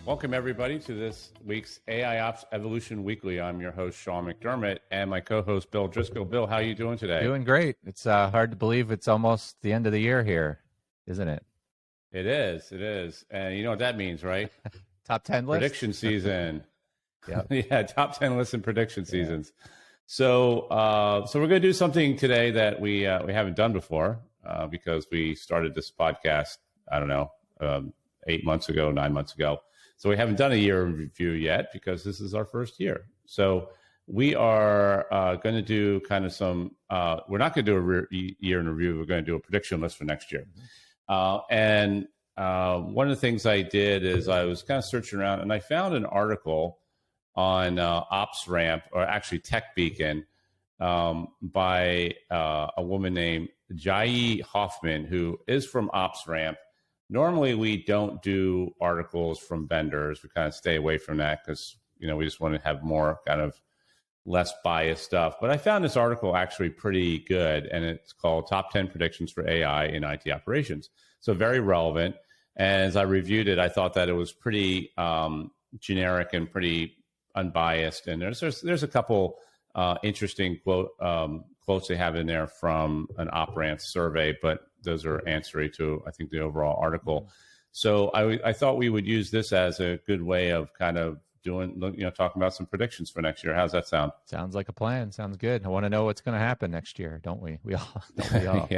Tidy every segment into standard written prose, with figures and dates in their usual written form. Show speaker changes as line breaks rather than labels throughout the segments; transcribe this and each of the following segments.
Welcome, everybody, to this week's AIOps Evolution Weekly. I'm your host, Sean McDermott, and my co-host, Bill Driscoll. Bill, how are you doing today?
Doing great. It's hard to believe it's almost the end of the year here, isn't it?
It is. And you know what that means, right?
Top 10 list?
Prediction season.
Yep.
Yeah, top 10 lists and prediction seasons. So we're going to do something today that we haven't done before because we started this podcast, I don't know, 9 months ago. So we haven't done a year in review yet because this is our first year. So we are going to do kind of some, we're not going to do a year in review. We're going to do a prediction list for next year. And one of the things I did is I was kind of searching around and I found an article on OpsRamp, or actually Tech Beacon, by a woman named Jai Hoffman, who is from OpsRamp. Normally, we don't do articles from vendors. We kind of stay away from that because, you know, we just want to have more kind of less biased stuff. But I found this article actually pretty good, and it's called Top 10 Predictions for AI in IT Operations. So very relevant. And as I reviewed it, I thought that it was pretty generic and pretty unbiased. And there's a couple interesting quotes they have in there from an OpRamp survey, but those are ancillary to, I think, the overall article. So I thought we would use this as a good way of kind of doing, talking about some predictions for next year. How's that sound?
Sounds like a plan. Sounds good. I want to know what's going to happen next year, don't we? Don't we all?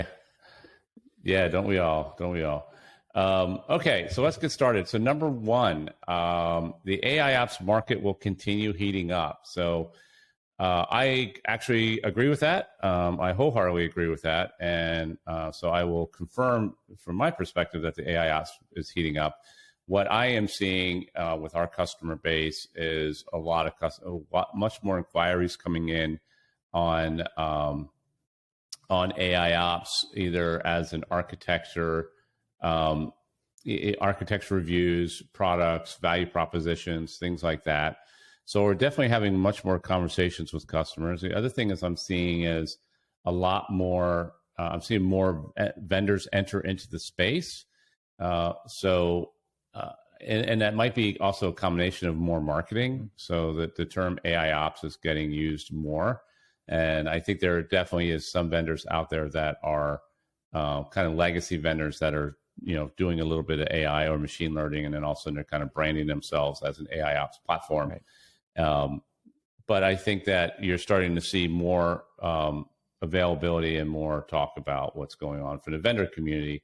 Yeah, don't we all? Okay, so let's get started. So number one, the AIOps market will continue heating up. So I actually agree with that. I wholeheartedly agree with that. And so I will confirm from my perspective that the AIOps is heating up. What I am seeing with our customer base is much more inquiries coming in on AIOps, either as an architecture reviews, products, value propositions, things like that. So we're definitely having much more conversations with customers. The other thing I'm seeing is a lot more. I'm seeing more vendors enter into the space. And that might be also a combination of more marketing. So that the term AIOps is getting used more. And I think there definitely is some vendors out there that are kind of legacy vendors that are, doing a little bit of AI or machine learning, and then all of a sudden they're kind of branding themselves as an AIOps platform. Right. But I think that you're starting to see more availability and more talk about what's going on for the vendor community,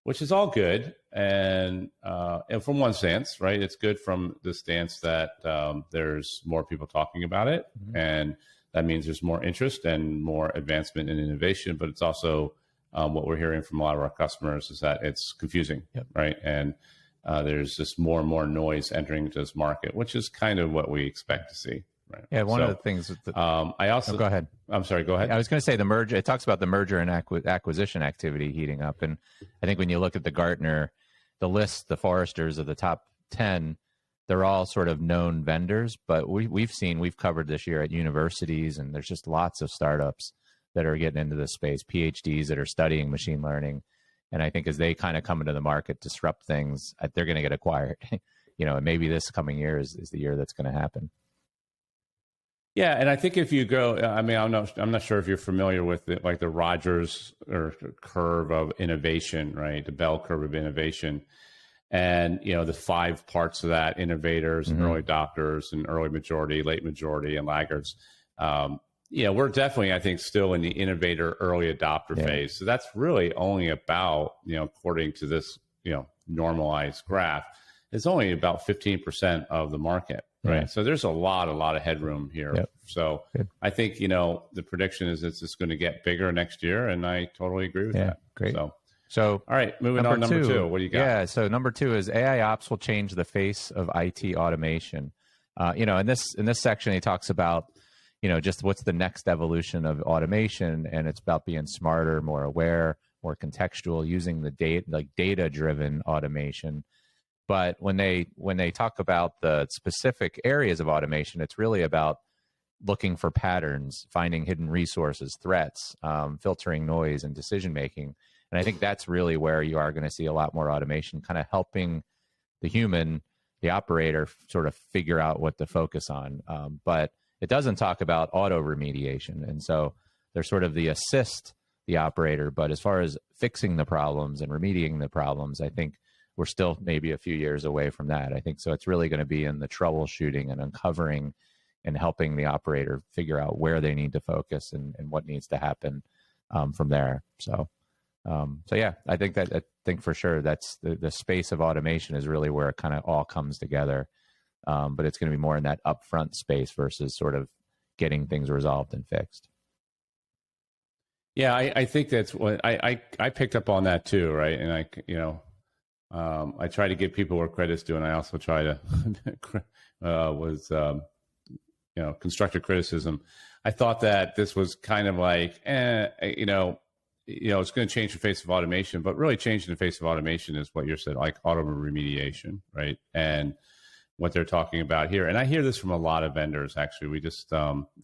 which is all good. And from one stance, right, it's good from the stance that there's more people talking about it. Mm-hmm. And that means there's more interest and more advancement in innovation. But it's also what we're hearing from a lot of our customers is that it's confusing, yep. Right? And there's just more and more noise entering into this market, which is kind of what we expect to see. Right?
Yeah, one of the things.
I also
go ahead.
I'm sorry. Go ahead.
I was going to say the merger. It talks about the merger and acquisition activity heating up, and I think when you look at the Gartner, the list, the Forresters of the top 10, they're all sort of known vendors. But we've covered this year at universities, and there's just lots of startups that are getting into this space, PhDs that are studying machine learning. And I think as they kind of come into the market, disrupt things, they're going to get acquired. And maybe this coming year is the year that's going to happen.
Yeah, and I think if you go, I mean, I'm not sure if you're familiar with the Rogers or curve of innovation, right? The bell curve of innovation, and the 5 parts of that: innovators, mm-hmm. and early adopters, and early majority, late majority, and laggards. We're definitely, I think, still in the innovator early adopter phase. So that's really only about, according to this, normalized graph, it's only about 15% of the market, right? Yeah. So there's a lot of headroom here. Yep. So good. I think, the prediction is it's just going to get bigger next year, and I totally agree with that.
Great.
So all right, moving on. Number two, what do you got?
Yeah. So number 2 is AIOps will change the face of IT automation. In this section, he talks about, just what's the next evolution of automation, and it's about being smarter, more aware, more contextual, using the data-driven automation. But when they talk about the specific areas of automation, it's really about looking for patterns, finding hidden resources, threats, filtering noise, and decision making. And I think that's really where you are going to see a lot more automation, kind of helping the human the operator sort of figure out what to focus on. But it doesn't talk about auto remediation. And so there's sort of the assist the operator. But as far as fixing the problems and remediating the problems, I think we're still maybe a few years away from that. I think so. It's really going to be in the troubleshooting and uncovering and helping the operator figure out where they need to focus and what needs to happen from there. So yeah, I think for sure that's the space of automation is really where it kind of all comes together. But it's going to be more in that upfront space versus sort of getting things resolved and fixed.
Yeah, I think that's what I picked up on that too, right? And I try to give people where credit's due, and I also try to constructive criticism. I thought that this was kind of like, it's going to change the face of automation, but really changing the face of automation is what you said, like auto remediation, right? And what they're talking about here. And I hear this from a lot of vendors, actually. We just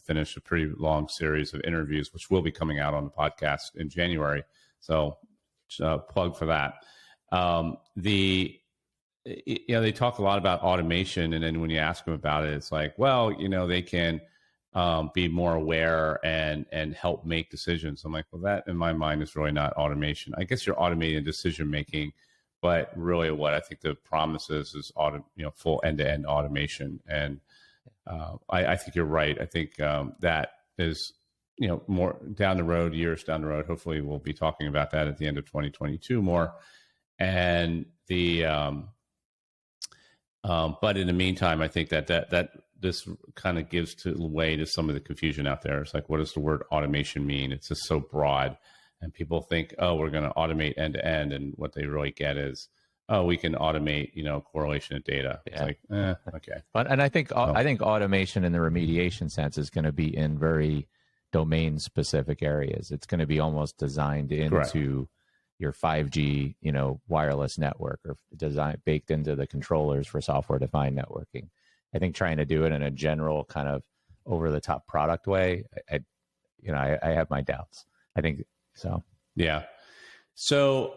finished a pretty long series of interviews, which will be coming out on the podcast in January. So plug for that. They talk a lot about automation. And then when you ask them about it, it's like, well, they can be more aware and help make decisions. I'm like, well, that in my mind is really not automation. I guess you're automating decision-making. But really, what I think the promise is full end-to-end automation, and I think you're right. I think that is more down the road, years down the road. Hopefully, we'll be talking about that at the end of 2022 more. And but in the meantime, I think that this kind of gives way to some of the confusion out there. It's like, what does the word automation mean? It's just so broad. And people think, oh, we're going to automate end to end, and what they really get is, oh, we can automate, correlation of data. It's like, okay.
And I think automation in the remediation sense is going to be in very domain specific areas. It's going to be almost designed into your 5G, wireless network, or baked into the controllers for software defined networking. I think trying to do it in a general kind of over the top product way, I have my doubts. I think. So, yeah.
So,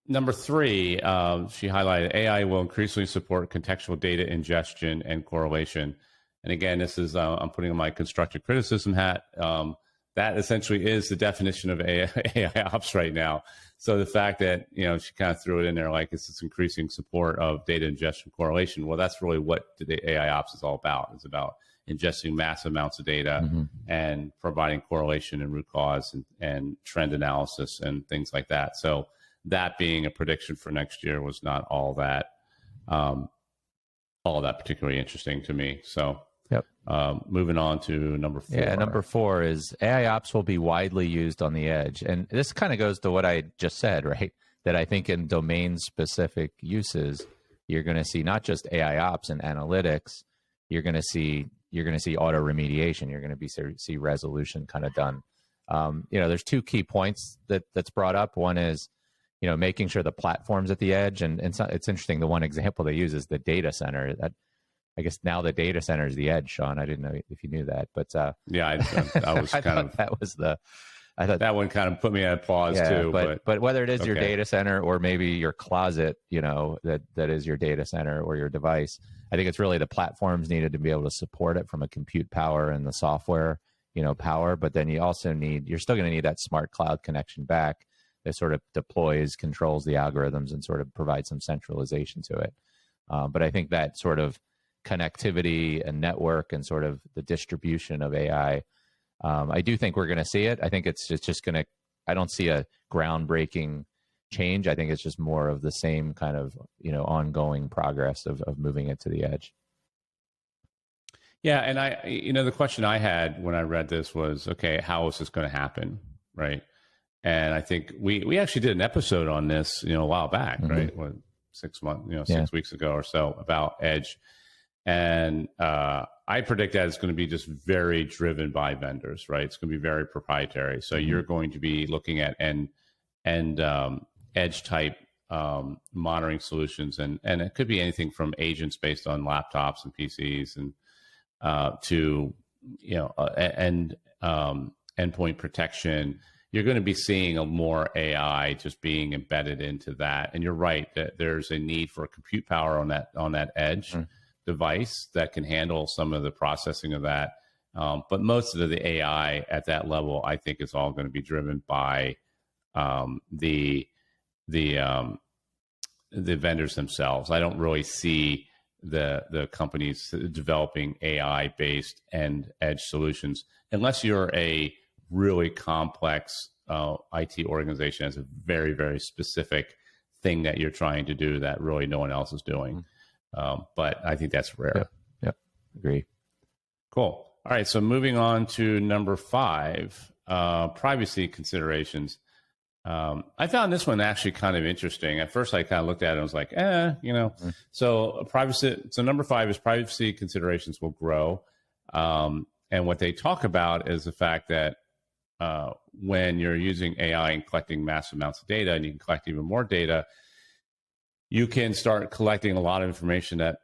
number 3, she highlighted AI will increasingly support contextual data ingestion and correlation. And again, this is, I'm putting on my constructive criticism hat. That essentially is the definition of AI ops right now. So the fact that, she kind of threw it in there like it's this increasing support of data ingestion correlation. Well, that's really what the AI ops is all about. It's about ingesting massive amounts of data and providing correlation and root cause and trend analysis and things like that. So that being a prediction for next year was not all that particularly interesting to me. So moving on to number 4.
Yeah, number 4 is AIOps will be widely used on the edge. And this kind of goes to what I just said, right? That I think in domain-specific uses, you're going to see not just AIOps and analytics, you're going to see auto remediation. You're going to see resolution kind of done. There's 2 key points that's brought up. One is, making sure the platform's at the edge. And it's interesting. The one example they use is the data center. That I guess now the data center is the edge, Sean. I didn't know if you knew that, but
yeah, I was kind of
that was the. I thought
that one kind of put me at pause too.
But whether it is your data center or maybe your closet, that is your data center or your device, I think it's really the platforms needed to be able to support it from a compute power and the software, power. But then you're still going to need that smart cloud connection back that sort of deploys, controls the algorithms, and sort of provides some centralization to it. But I think that sort of connectivity and network and sort of the distribution of AI, I do think we're going to see it. I think it's just going to, I don't see a groundbreaking change. I think it's just more of the same kind of, ongoing progress of moving it to the edge.
Yeah. And the question I had when I read this was, okay, how is this going to happen? Right. And I think we actually did an episode on this, a while back, right? 6 months, 6 weeks ago or so about edge. And I predict that it's going to be just very driven by vendors, right? It's going to be very proprietary. So you're going to be looking at edge type monitoring solutions, and it could be anything from agents based on laptops and PCs and to endpoint protection. you're going to be seeing a more AI just being embedded into that. And you're right that there's a need for compute power on that edge device that can handle some of the processing of that. But most of the AI at that level, I think, is all going to be driven by the vendors themselves. I don't really see the companies developing AI based and edge solutions unless you're a really complex IT organization has a very, very specific thing that you're trying to do that really no one else is doing. But I think that's rare.
Yep. Agree.
Cool. All right. So moving on to number 5, privacy considerations. I found this one actually kind of interesting. At first, I kind of looked at it and was like, So privacy. So number 5 is privacy considerations will grow. And what they talk about is the fact that when you're using AI and collecting massive amounts of data, and you can collect even more data, you can start collecting a lot of information that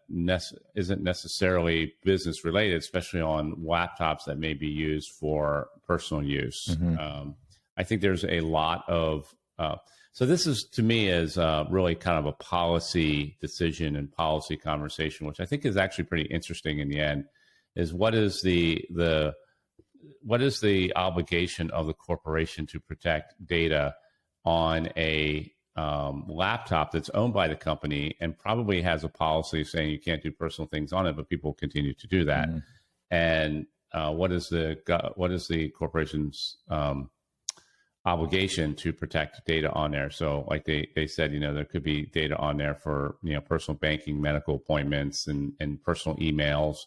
isn't necessarily business related, especially on laptops that may be used for personal use. I think there's a lot of so this is, to me, is really kind of a policy decision and policy conversation, which I think is actually pretty interesting in the end. Is what is the obligation of the corporation to protect data on a laptop that's owned by the company and probably has a policy saying you can't do personal things on it, but people continue to do that. And what is the corporation's obligation to protect data on there? So like they said, there could be data on there for, personal banking, medical appointments, and personal emails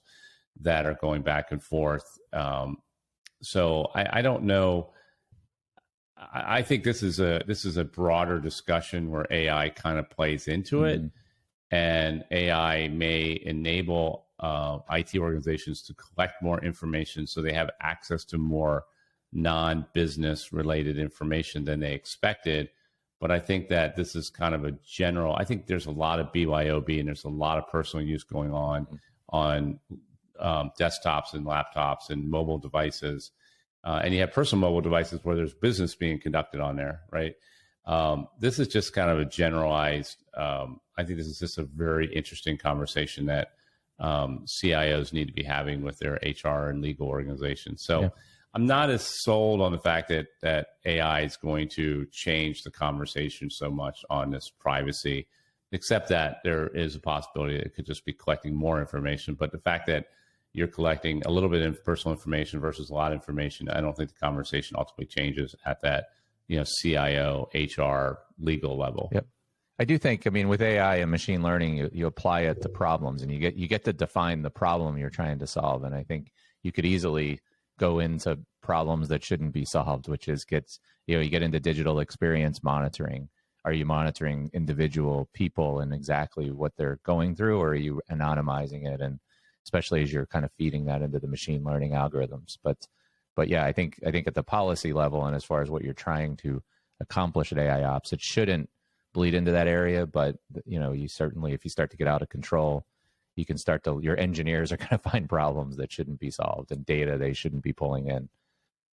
that are going back and forth. So I don't know. I think this is a broader discussion where AI kind of plays into it, and AI may enable IT organizations to collect more information so they have access to more non-business related information than they expected. But I think that this is kind of a general. I think there's a lot of BYOB and there's a lot of personal use going on desktops and laptops and mobile devices. And you have personal mobile devices where there's business being conducted on there, right? This is just kind of a generalized, I think this is just a very interesting conversation that CIOs need to be having with their HR and legal organizations. So I'm not as sold on the fact that AI is going to change the conversation so much on this privacy, except that there is a possibility that it could just be collecting more information. But the fact that you're collecting a little bit of personal information versus a lot of information, I don't think the conversation ultimately changes at that, CIO, HR, legal level.
Yep. I do think, with AI and machine learning, you apply it to problems, and you get to define the problem you're trying to solve. And I think you could easily go into problems that shouldn't be solved, which is you get into digital experience monitoring. Are you monitoring individual people and exactly what they're going through, or are you anonymizing it? And especially as you're kind of feeding that into the machine learning algorithms. But yeah, I think at the policy level, and as far as what you're trying to accomplish at AIOps, it shouldn't bleed into that area. But you certainly, if you start to get out of control, you can your engineers are going to find problems that shouldn't be solved and data they shouldn't be pulling in.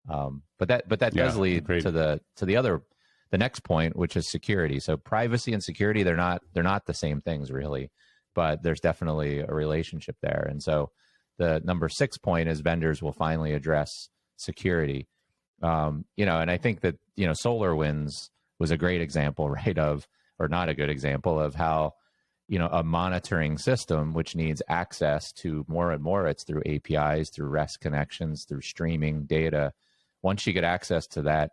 But that does lead to the next point, which is security. So privacy and security, they're not the same things really, but there's definitely a relationship there. And so the number 6 point is vendors will finally address security. And I think that, SolarWinds was a great example, right, or not a good example of how, a monitoring system, which needs access to more and more, it's through APIs, through REST connections, through streaming data. Once you get access to that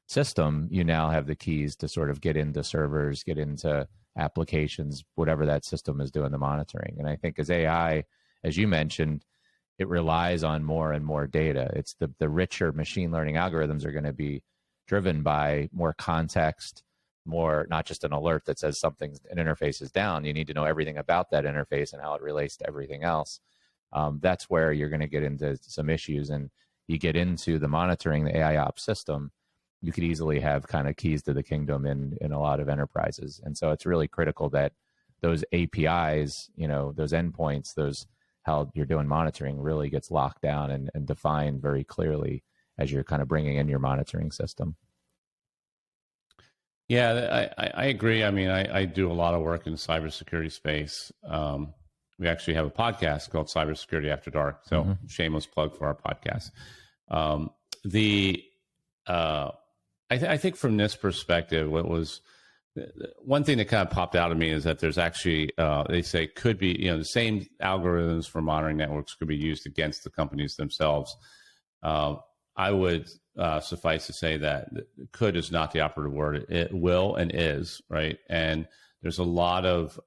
system, you now have the keys to sort of get into servers, get into applications, whatever that system is doing the monitoring. And I think as AI, as you mentioned, it relies on more and more data. It's the richer machine learning algorithms are going to be driven by more context, more, not just an alert that says an interface is down. You need to know everything about that interface and how it relates to everything else. That's where you're going to get into some issues. And you get into the monitoring, the AIOps system, you could easily have kind of keys to the kingdom in a lot of enterprises. And so it's really critical that those APIs, those endpoints, how you're doing monitoring really gets locked down and defined very clearly as you're kind of bringing in your monitoring system.
Yeah, I agree. I mean, I do a lot of work in the cybersecurity space. We actually have a podcast called Cybersecurity After Dark. So shameless plug for our podcast. Um, the I think from this perspective, what was one thing that kind of popped out of me is that there's actually they say could be the same algorithms for monitoring networks could be used against the companies themselves. I would suffice to say that could is not the operative word. It will and is, right? And there's a lot of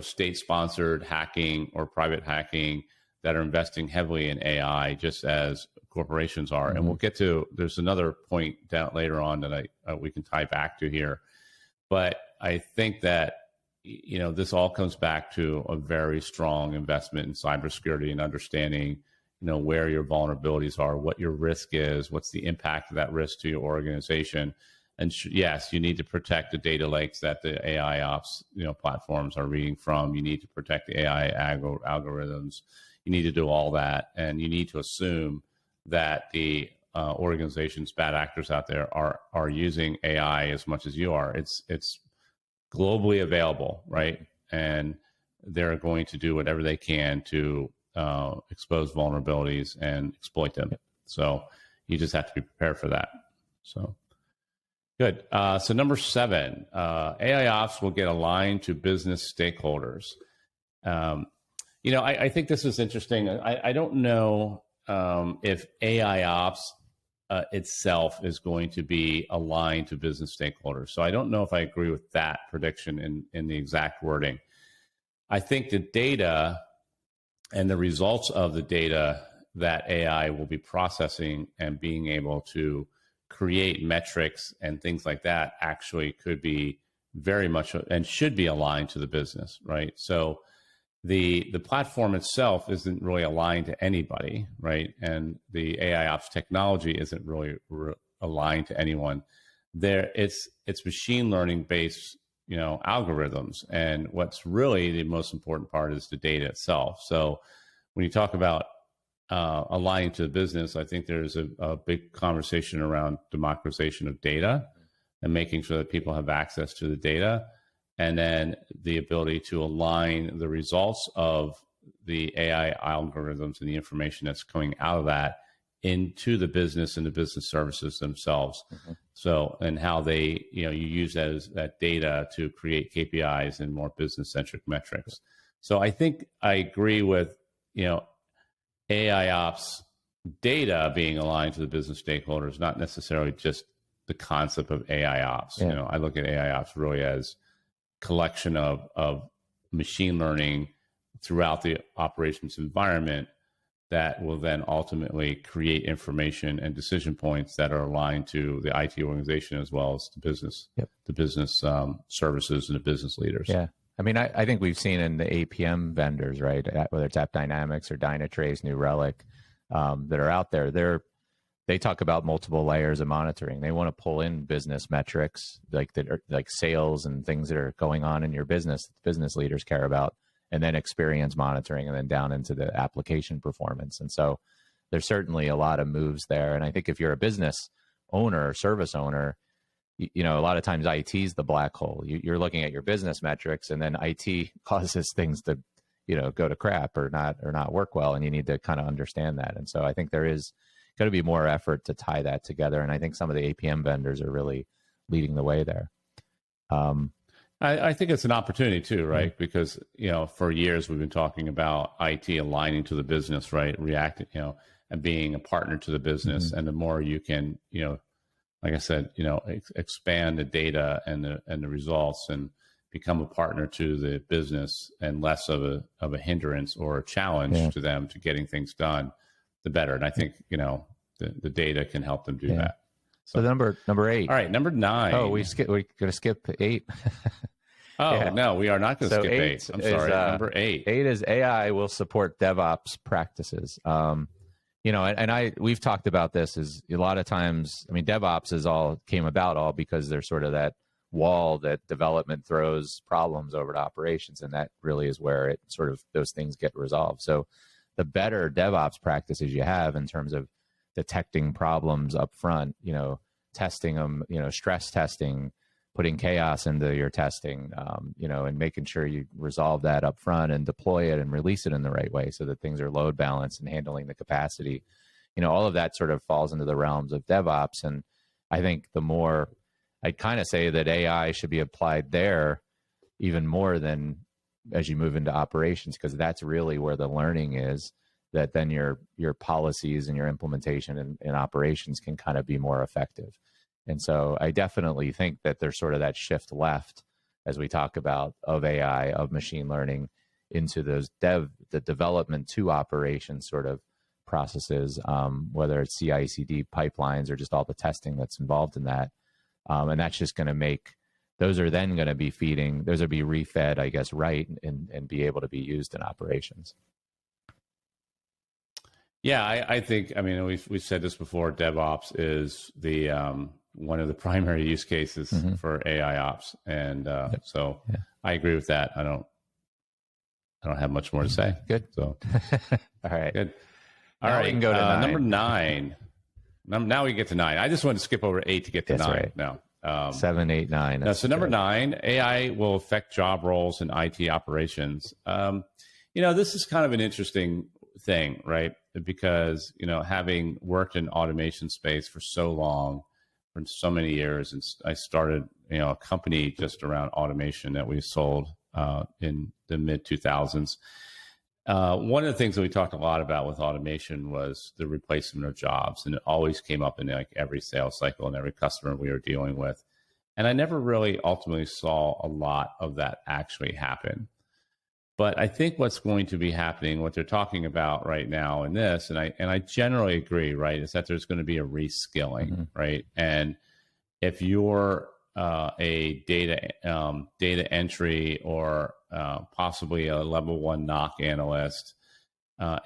state-sponsored hacking or private hacking that are investing heavily in AI, just as corporations are. And we'll get to, there's another point down later on that we can tie back to here. But I think that, this all comes back to a very strong investment in cybersecurity and understanding, where your vulnerabilities are, what your risk is, what's the impact of that risk to your organization. And yes, you need to protect the data lakes that the AIOps platforms are reading from. You need to protect the AI algorithms. You need to do all that, and you need to assume that the organizations, bad actors out there, are using AI as much as you are. It's globally available, right? And they're going to do whatever they can to expose vulnerabilities and exploit them. So you just have to be prepared for that. So good. So number 7, AIOps will get aligned to business stakeholders. I think this is interesting. I don't know if AIOps itself is going to be aligned to business stakeholders. So I don't know if I agree with that prediction in the exact wording. I think the data and the results of the data that AI will be processing and being able to create metrics and things like that actually could be very much and should be aligned to the business, right? So the platform itself isn't really aligned to anybody, right? And the AIOps technology isn't really aligned to anyone. It's machine learning based, algorithms, and what's really the most important part is the data itself. So when you talk about aligning to the business, I think there's a big conversation around democratization of data and making sure that people have access to the data, and then the ability to align the results of the AI algorithms and the information that's coming out of that into the business and the business services themselves. So, and how they, you use that data to create KPIs and more business-centric metrics. So I think I agree with, AIOps data being aligned to the business stakeholders, not necessarily just the concept of AIOps.
Yeah.
I look at AIOps really as collection of machine learning throughout the operations environment that will then ultimately create information and decision points that are aligned to the IT organization as well as the business, the business services and the business leaders.
Yeah. I mean, I think we've seen in the APM vendors, right, whether it's AppDynamics or Dynatrace, New Relic, that are out there, they talk about multiple layers of monitoring. They want to pull in business metrics like sales and things that are going on in your business that business leaders care about, and then experience monitoring, and then down into the application performance. And so there's certainly a lot of moves there. And I think if you're a business owner or service owner, a lot of times IT is the black hole. You're looking at your business metrics, and then IT causes things to, go to crap or not work well. And you need to kind of understand that. And so I think there is going to be more effort to tie that together. And I think some of the APM vendors are really leading the way there.
I think it's an opportunity too, right? Mm-hmm. Because, for years we've been talking about IT aligning to the business, right? Reacting, and being a partner to the business. Mm-hmm. And the more you can, like I said, expand the data and the results and become a partner to the business and less of a hindrance or a challenge to them to getting things done, the better. And I think, the data can help them do that.
So number 8.
All right, number 9.
Oh, we're going to skip 8.
No, we are not going to skip 8. I'm sorry. Number 8.
8 is AI will support DevOps practices. We've talked about this is a lot of times, DevOps came about because there's sort of that wall that development throws problems over to operations. And that really is where it sort of, those things get resolved. So the better DevOps practices you have in terms of detecting problems up front, testing them, stress testing, putting chaos into your testing, and making sure you resolve that up front and deploy it and release it in the right way so that things are load balanced and handling the capacity. All of that sort of falls into the realms of DevOps. And I think the more I'd kind of say that AI should be applied there even more than as you move into operations, because that's really where the learning is, that then your policies and your implementation and operations can kind of be more effective. And so I definitely think that there's sort of that shift left as we talk about of AI, of machine learning into those the development to operations sort of processes, whether it's CI/CD pipelines or just all the testing that's involved in that. And that's just going to make, those are then going to be those will be refed, I guess, right, and be able to be used in operations.
Yeah, I think, we've said this before, DevOps is the one of the primary use cases for AIOps. And so I agree with that. I don't have much more to say.
Good.
So,
all right.
Good.
All right. We can go to 9.
Number 9. Now we get to 9. I just wanted to skip over 8 to get to 9. Right. No.
7, 8, 9.
So number 9, AI will affect job roles in IT operations. This is kind of an interesting thing, right? Because, having worked in automation space for so long, for so many years, and I started, a company just around automation that we sold in the mid 2000s. One of the things that we talked a lot about with automation was the replacement of jobs, and it always came up in like every sales cycle and every customer we were dealing with. And I never really ultimately saw a lot of that actually happen. But I think what's going to be happening, what they're talking about right now in this, and I generally agree, right, is that there's going to be a reskilling, right? And if you're a data entry or possibly a level 1 NOC analyst,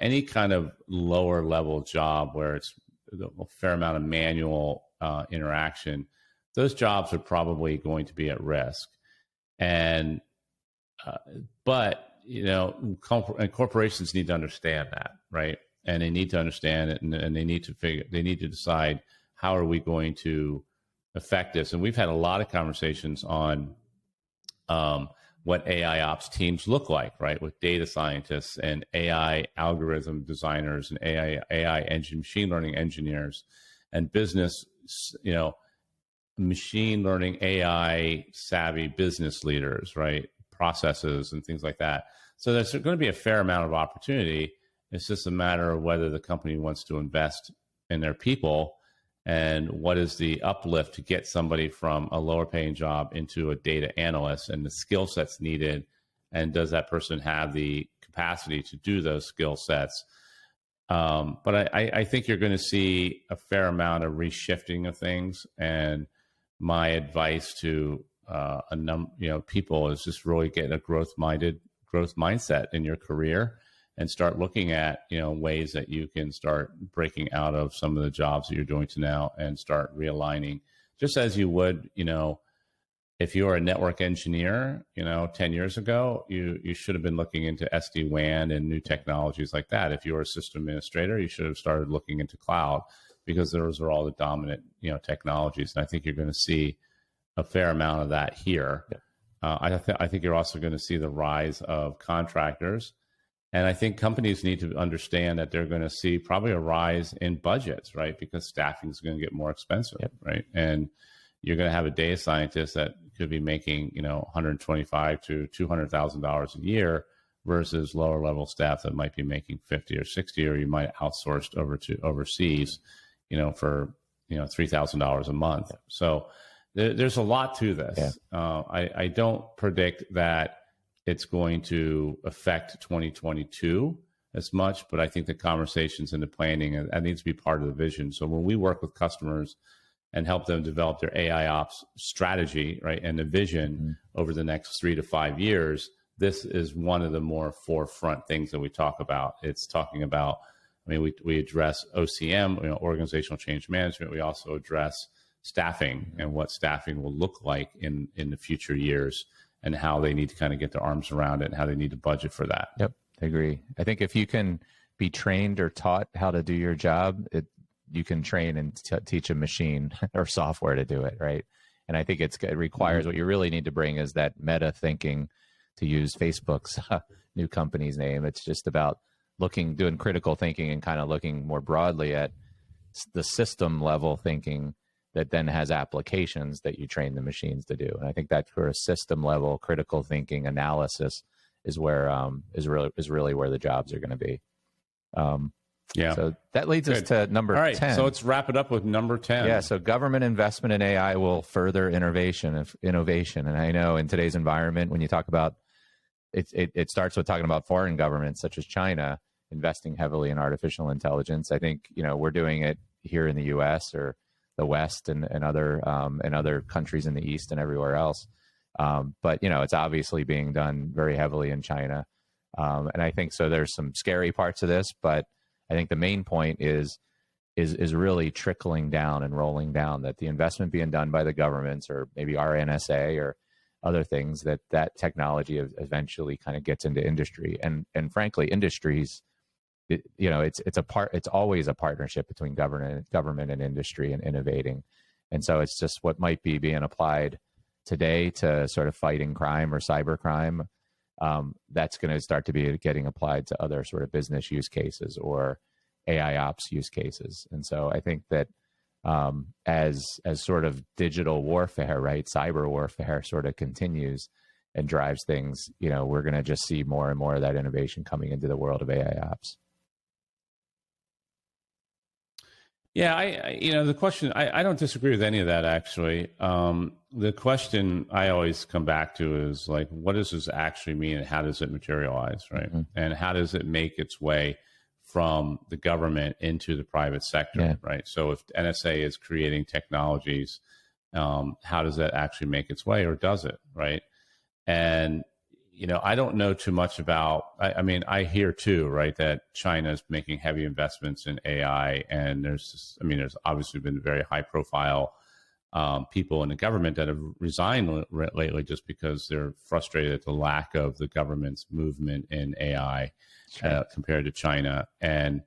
any kind of lower level job where it's a fair amount of manual interaction, those jobs are probably going to be at risk. And but corporations need to understand that, right? And they need to understand it, and they need to decide, how are we going to affect this? And we've had a lot of conversations on what AIOps teams look like, right? With data scientists and AI algorithm designers and AI machine learning engineers and business, machine learning AI savvy business leaders, right? Processes and things like that. So there's going to be a fair amount of opportunity. It's just a matter of whether the company wants to invest in their people and what is the uplift to get somebody from a lower paying job into a data analyst and the skill sets needed. And does that person have the capacity to do those skill sets? But I think you're going to see a fair amount of reshifting of things. And my advice to people is just really get a growth mindset in your career and start looking at, ways that you can start breaking out of some of the jobs that you're doing to now and start realigning, just as you would, if you're a network engineer, 10 years ago, you should have been looking into SD-WAN and new technologies like that. If you were a system administrator, you should have started looking into cloud, because those are all the dominant, technologies. And I think you're going to see a fair amount of that here. Yeah. I think you're also going to see the rise of contractors. And I think companies need to understand that they're going to see probably a rise in budgets, right? Because staffing is going to get more expensive, yep. Right? And you're going to have a data scientist that could be making, $125,000 to $200,000 a year versus lower level staff that might be making 50 or 60, or you might outsource over to overseas, for, $3,000 a month. Yep. So there's a lot to this. Yeah. I don't predict that it's going to affect 2022 as much, but I think the conversations and the planning, that needs to be part of the vision. So when we work with customers and help them develop their AIOps strategy, right, and the vision over the next 3 to 5 years, this is one of the more forefront things that we talk about. It's talking about, we address OCM, organizational change management. We also address staffing and what staffing will look like in the future years, and how they need to kind of get their arms around it and how they need to budget for that.
Yep, I agree. I think if you can be trained or taught how to do your job, you can train and teach a machine or software to do it, right? And I think it requires what you really need to bring is that meta thinking, to use Facebook's new company's name. It's just about doing critical thinking and kind of looking more broadly at the system level thinking that then has applications that you train the machines to do. And I think that for a system level critical thinking analysis is where is really where the jobs are going to be.
Yeah.
So that leads us to number 10. All right,
10. So let's wrap it up with number 10.
Yeah. So government investment in AI will further innovation. And I know in today's environment, when you talk about it starts with talking about foreign governments such as China investing heavily in artificial intelligence. I think, we're doing it here in the U.S. or the West and other countries in the East and everywhere else. But it's obviously being done very heavily in China. And I think so there's some scary parts of this, but I think the main point is really trickling down and rolling down, that the investment being done by the governments or maybe our NSA or other things, that technology eventually kind of gets into industry. And frankly, industries, it's always a partnership between government and industry and innovating. And so it's just what might be being applied today to sort of fighting crime or cybercrime. That's going to start to be getting applied to other sort of business use cases or AIOps use cases. And so I think that as sort of digital warfare, right, cyber warfare sort of continues and drives things, we're going to just see more and more of that innovation coming into the world of AIOps.
Yeah, the question, I don't disagree with any of that, actually. The question I always come back to is like, what does this actually mean and how does it materialize, right? Mm-hmm. And how does it make its way from the government into the private sector, right? So if NSA is creating technologies, how does that actually make its way, or does it, right? And I don't know too much about, I hear too, right, that China is making heavy investments in AI, and there's obviously been very high profile people in the government that have resigned lately just because they're frustrated at the lack of the government's movement in AI compared to China. And,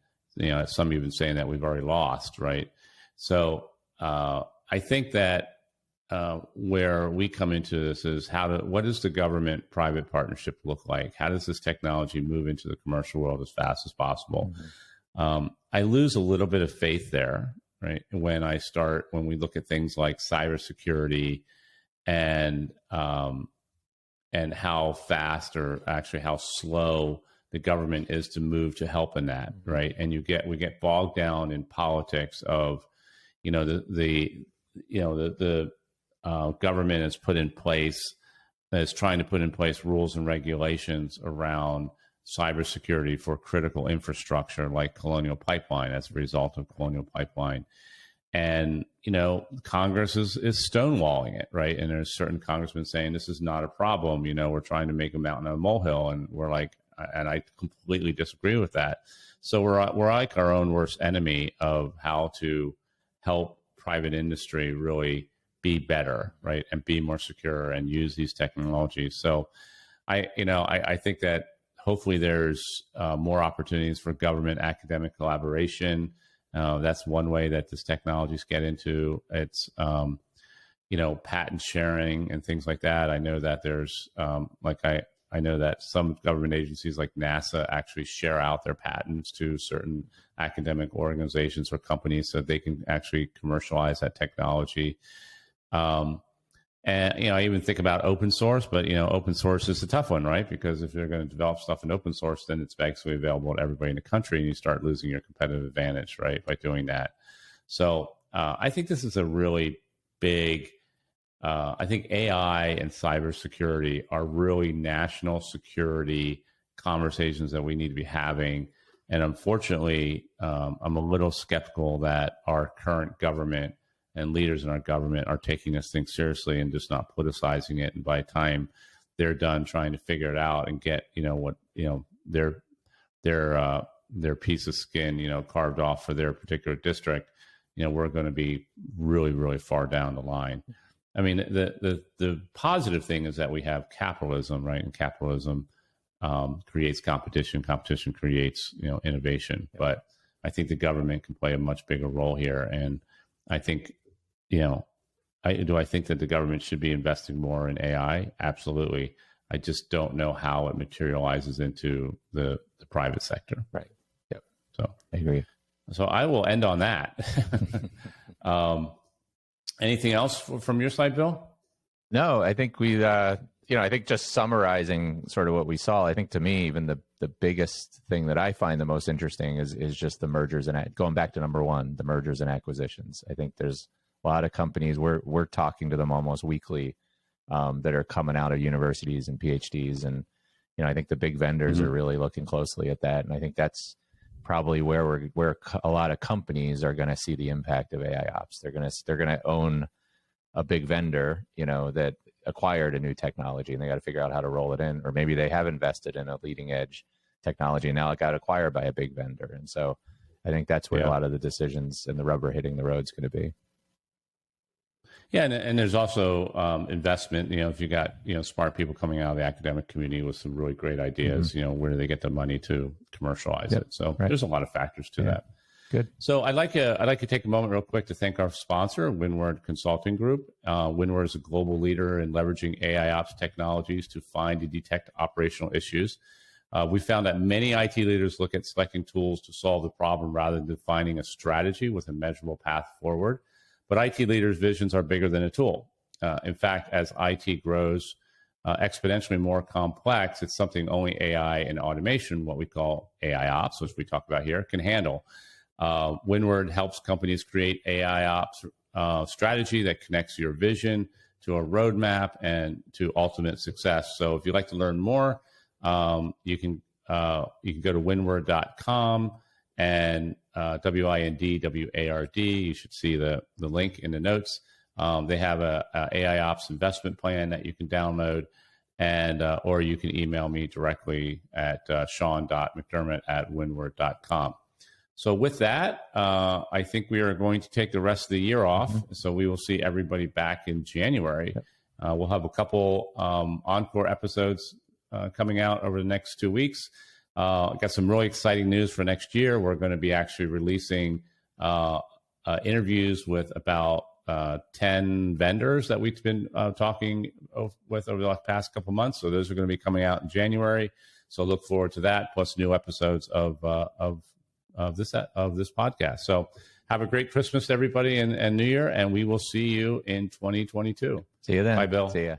some even saying that we've already lost, right? So I think that where we come into this is what does the government-private partnership look like? How does this technology move into the commercial world as fast as possible? Mm-hmm. I lose a little bit of faith there, right? When we look at things like cybersecurity and how fast or actually how slow the government is to move to help in that, mm-hmm. right? And we get bogged down in politics of, the government is trying to put in place rules and regulations around cybersecurity for critical infrastructure like Colonial Pipeline as a result of Colonial Pipeline. And, Congress is stonewalling it, right? And there's certain congressmen saying this is not a problem. We're trying to make a mountain out of a molehill. And we're like, and I completely disagree with that. So we're like our own worst enemy of how to help private industry really be better, right, and be more secure and use these technologies. So, I think that hopefully there's more opportunities for government academic collaboration. That's one way that this technologies get into. It's patent sharing and things like that. I know that there's I know that some government agencies like NASA actually share out their patents to certain academic organizations or companies so they can actually commercialize that technology. And, I even think about open source, but, open source is a tough one, right? Because if you're going to develop stuff in open source, then it's basically available to everybody in the country and you start losing your competitive advantage, right, by doing that. So I think this is a really big, I think AI and cybersecurity are really national security conversations that we need to be having. And unfortunately, I'm a little skeptical that our current government and leaders in our government are taking this thing seriously and just not politicizing it. And by the time they're done trying to figure it out and get, their piece of skin, carved off for their particular district, we're going to be really, really far down the line. I mean, the positive thing is that we have capitalism, right? And capitalism creates competition. Competition creates, innovation. But I think the government can play a much bigger role here. And I think, I think that the government should be investing more in AI? Absolutely. I just don't know how it materializes into the private sector.
Right. Yep.
So
I agree.
So I will end on that. Anything else from your side, Bill?
No, I think I think just summarizing sort of what we saw, I think to me, even the biggest thing that I find the most interesting is just the mergers and going back to number one, the mergers and acquisitions. I think there's a lot of companies, we're talking to them almost weekly, that are coming out of universities and PhDs. And, I think the big vendors are really looking closely at that. And I think that's probably where a lot of companies are going to see the impact of AIOps. They're going to own a big vendor, that acquired a new technology, and they got to figure out how to roll it in. Or maybe they have invested in a leading edge technology and now it got acquired by a big vendor. And so I think that's where a lot of the decisions and the rubber hitting the road is going to be.
Yeah, and there's also investment. If you got smart people coming out of the academic community with some really great ideas, where do they get the money to commercialize it? So there's a lot of factors to that.
Good.
So I'd like to take a moment real quick to thank our sponsor, Windward Consulting Group. Windward is a global leader in leveraging AIOps technologies to find and detect operational issues. We found that many IT leaders look at selecting tools to solve the problem rather than defining a strategy with a measurable path forward. But IT leaders' visions are bigger than a tool. In fact, as IT grows exponentially more complex, it's something only AI and automation, what we call AIOps, which we talk about here, can handle. Windward helps companies create AIOps strategy that connects your vision to a roadmap and to ultimate success. So if you'd like to learn more, you can go to windward.com and WINDWARD. You should see the link in the notes. They have a AIOps investment plan that you can download, and or you can email me directly at sean.mcdermott@windward.com. So with that, I think we are going to take the rest of the year off. So we will see everybody back in January. We'll have a couple encore episodes coming out over the next 2 weeks. Got some really exciting news for next year. We're going to be actually releasing interviews with about 10 vendors that we've been talking with over the past couple of months. So those are going to be coming out in January. So look forward to that, plus new episodes of this podcast. So have a great Christmas, everybody, and New Year, and we will see you in 2022.
See you then.
Bye, Bill.
See ya.